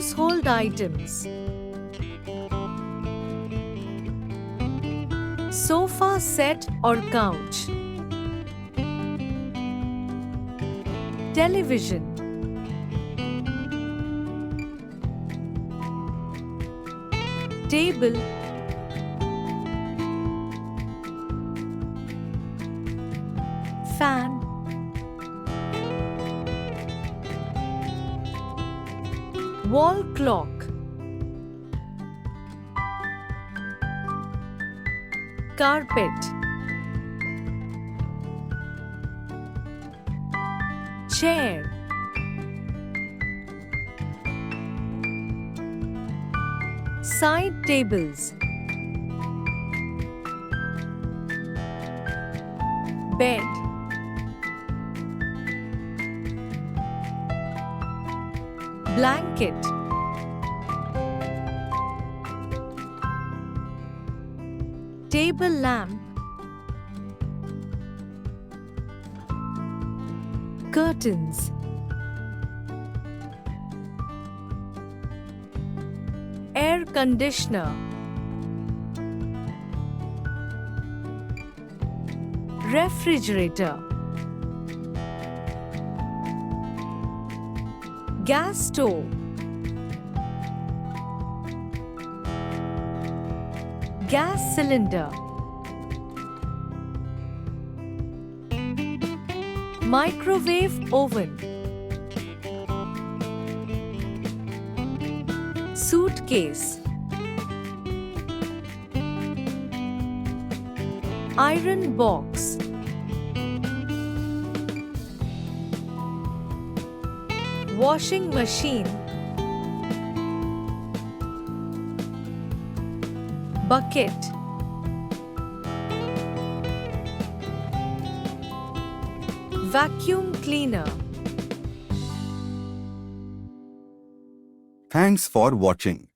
Household items. Sofa set or couch. Television. Table. Fan. Wall clock. Carpet. Chair. Side tables. Bed. Blanket. Table lamp. Curtains. Air conditioner. Refrigerator. Gas stove. Gas cylinder. Microwave oven. Suitcase. Iron box. Washing machine. Bucket. Vacuum cleaner. Thanks for watching.